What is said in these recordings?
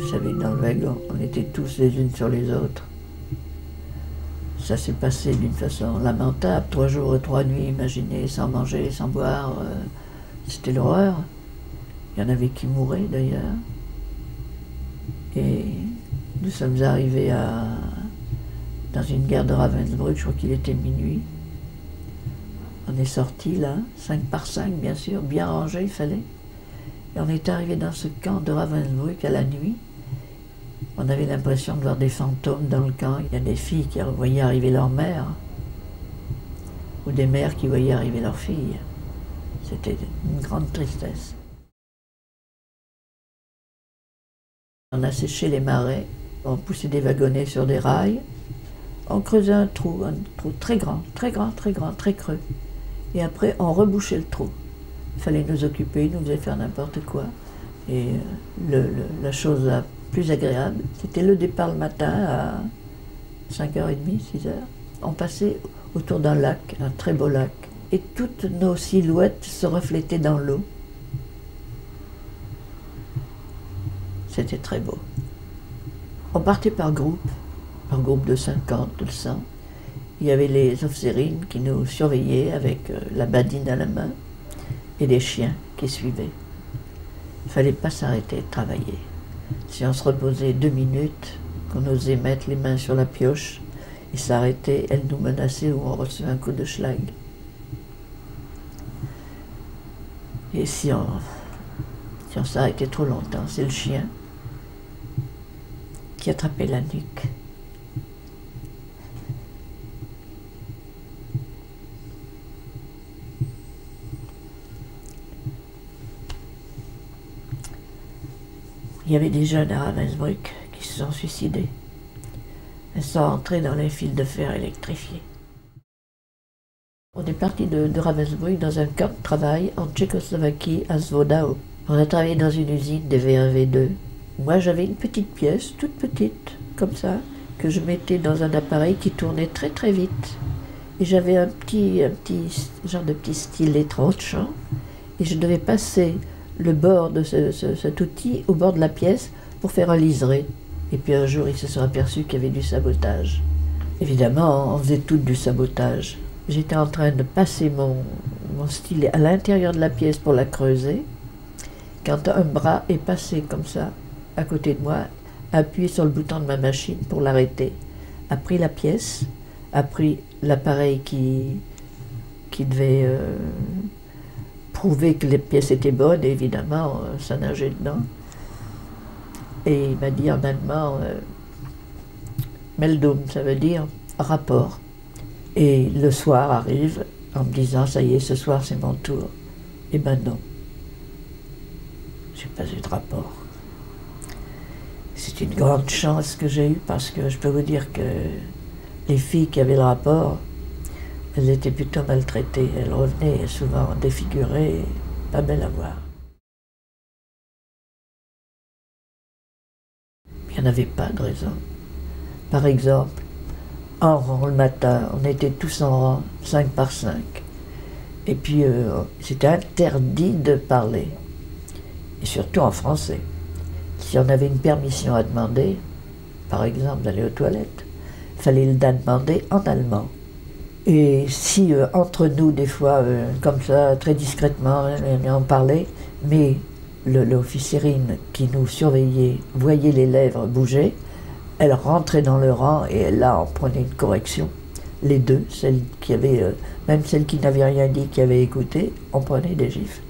vous savez, dans le wagon, on était tous les unes sur les autres. Ça s'est passé d'une façon lamentable, 3 jours et 3 nuits, imaginez, sans manger, sans boire. C'était l'horreur. Il y en avait qui mouraient d'ailleurs. Et nous sommes arrivés dans une gare de Ravensbrück, je crois qu'il était minuit. On est sortis là, 5 par 5 bien sûr, bien rangés il fallait. Et on est arrivé dans ce camp de Ravensbrück à la nuit. On avait l'impression de voir des fantômes dans le camp. Il y a des filles qui voyaient arriver leur mère, ou des mères qui voyaient arriver leurs filles. C'était une grande tristesse. On a séché les marais, on poussait des wagonnets sur des rails, on creusait un trou très grand, très grand, très grand, très creux. Et après, on rebouchait le trou. Il fallait nous occuper, ils nous faisaient faire n'importe quoi. Et la chose la plus agréable, c'était le départ le matin à 5h30, 6h. On passait autour d'un lac, un très beau lac, et toutes nos silhouettes se reflétaient dans l'eau. C'était très beau. On partait par groupe de 50, de 100. Il y avait les officerines qui nous surveillaient avec la badine à la main et des chiens qui suivaient. Il ne fallait pas s'arrêter de travailler. Si on se reposait 2 minutes, qu'on osait mettre les mains sur la pioche et s'arrêter, elle nous menaçait ou on recevait un coup de schlag. Et si on s'arrêtait trop longtemps, c'est le chien qui attrapait la nuque. Il y avait des jeunes à Ravensbrück qui se sont suicidés. Elles sont entrées dans les fils de fer électrifiés. On est parti de Ravensbrück dans un camp de travail en Tchécoslovaquie, à Svodao. On a travaillé dans une usine de V1, V2. Moi, j'avais une petite pièce, toute petite, comme ça, que je mettais dans un appareil qui tournait très très vite. Et j'avais un petit genre de petit stylet tranchant, et je devais passer le bord de cet outil au bord de la pièce pour faire un liseré. Et puis un jour, ils se sont aperçus qu'il y avait du sabotage. Évidemment, on faisait tout du sabotage. J'étais en train de passer mon stylet à l'intérieur de la pièce pour la creuser, quand un bras est passé comme ça, à côté de moi, a appuyé sur le bouton de ma machine pour l'arrêter, a pris la pièce, a pris l'appareil qui devait prouver que les pièces étaient bonnes, et évidemment, ça nageait dedans. Et il m'a dit en allemand, Meldung, ça veut dire rapport. Et le soir arrive en me disant, ça y est, ce soir c'est mon tour. Eh ben non, j'ai pas eu de rapport. C'est une grande chance que j'ai eue parce que je peux vous dire que les filles qui avaient le rapport, elles étaient plutôt maltraitées. Elles revenaient souvent défigurées, pas belles à voir. Il n'y en avait pas de raison. Par exemple, en rang le matin, on était tous en rang, 5 par 5. Et puis, c'était interdit de parler, et surtout en français. Si on avait une permission à demander, par exemple d'aller aux toilettes, il fallait le demander en allemand. Et si entre nous, des fois, comme ça, très discrètement, on parlait, mais l'officérine qui nous surveillait voyait les lèvres bouger, elle rentrait dans le rang et là, on prenait une correction. Les deux, celles qui avaient, même celles qui n'avaient rien dit, qui avaient écouté, on prenait des gifles.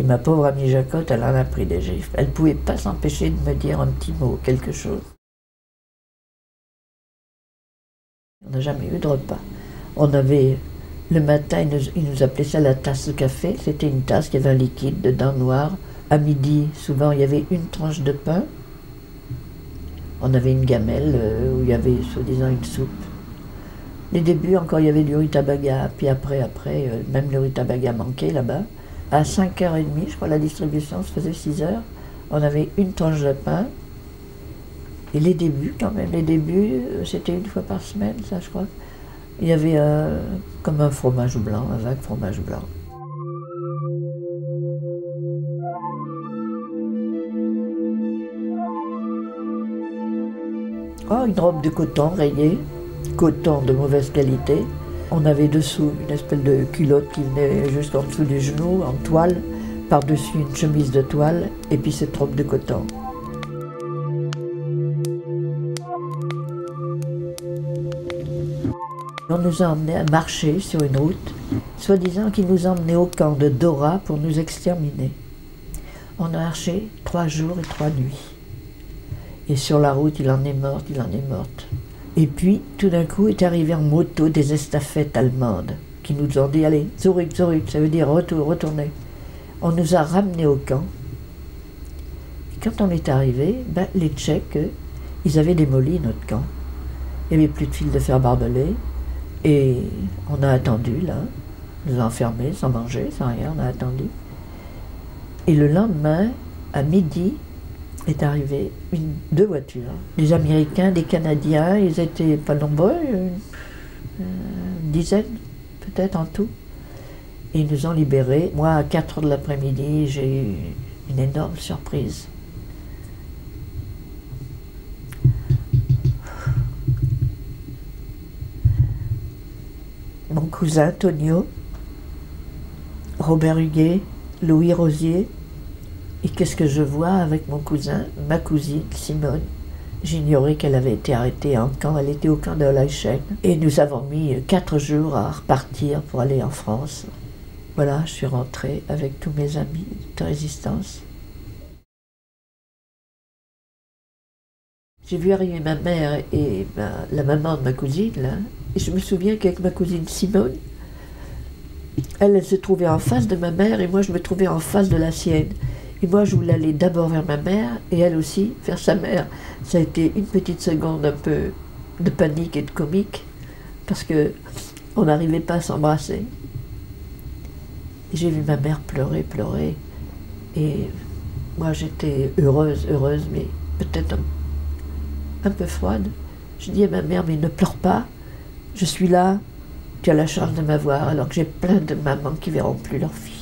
Et ma pauvre amie Jacotte, elle en a pris des gifles. Elle ne pouvait pas s'empêcher de me dire un petit mot, quelque chose. On n'a jamais eu de repas. On avait, le matin, ils nous appelaient ça la tasse de café. C'était une tasse qui avait un liquide dedans noir. À midi, souvent, il y avait une tranche de pain. On avait une gamelle où il y avait, soi-disant, une soupe. Les débuts, encore, il y avait du rutabaga. Puis après, même le rutabaga manquait là-bas. À 5h30, je crois, la distribution se faisait 6h. On avait une tranche de pain. Et les débuts, quand même, c'était une fois par semaine, ça, je crois. Il y avait comme un fromage blanc, un vague fromage blanc. Oh, une robe de coton rayée, coton de mauvaise qualité. On avait dessous une espèce de culotte qui venait jusqu'en dessous du genou, en toile, par-dessus une chemise de toile, et puis cette robe de coton. On nous a emmenés à marcher sur une route, soi-disant qu'il nous emmenait au camp de Dora pour nous exterminer. On a marché 3 jours et 3 nuits. Et sur la route, il en est mort, il en est morte. Et puis, tout d'un coup, est arrivé en moto des estafettes allemandes qui nous ont dit « Allez, zurück, zurück », ça veut dire « retournez ». On nous a ramenés au camp. Et quand on est arrivé, les Tchèques, ils avaient démoli notre camp. Il n'y avait plus de fil de fer barbelé. Et on a attendu, là. Ils nous ont enfermés, sans manger, sans rien, on a attendu. Et le lendemain, à midi, est arrivé 2 voitures. Des Américains, des Canadiens, ils étaient pas nombreux, une dizaine peut-être en tout. Et ils nous ont libérés. Moi, à 4 h de l'après-midi, j'ai eu une énorme surprise. Mon cousin Tonio, Robert Huguet, Louis Rosier. Et qu'est-ce que je vois avec mon cousin, ma cousine Simone. J'ignorais qu'elle avait été arrêtée en camp, elle était au camp de Laichen. Et nous avons mis 4 jours à repartir pour aller en France. Voilà, je suis rentrée avec tous mes amis de résistance. J'ai vu arriver ma mère et la maman de ma cousine, là. Et je me souviens qu'avec ma cousine Simone, elle se trouvait en face de ma mère et moi je me trouvais en face de la sienne. Et moi je voulais aller d'abord vers ma mère et elle aussi vers sa mère. Ça a été une petite seconde un peu de panique et de comique parce que on n'arrivait pas à s'embrasser. J'ai vu ma mère pleurer, pleurer et moi j'étais heureuse, mais peut-être un peu froide. Je dis à ma mère, mais ne pleure pas, je suis là, tu as la chance de m'avoir, alors que j'ai plein de mamans qui verront plus leur fille.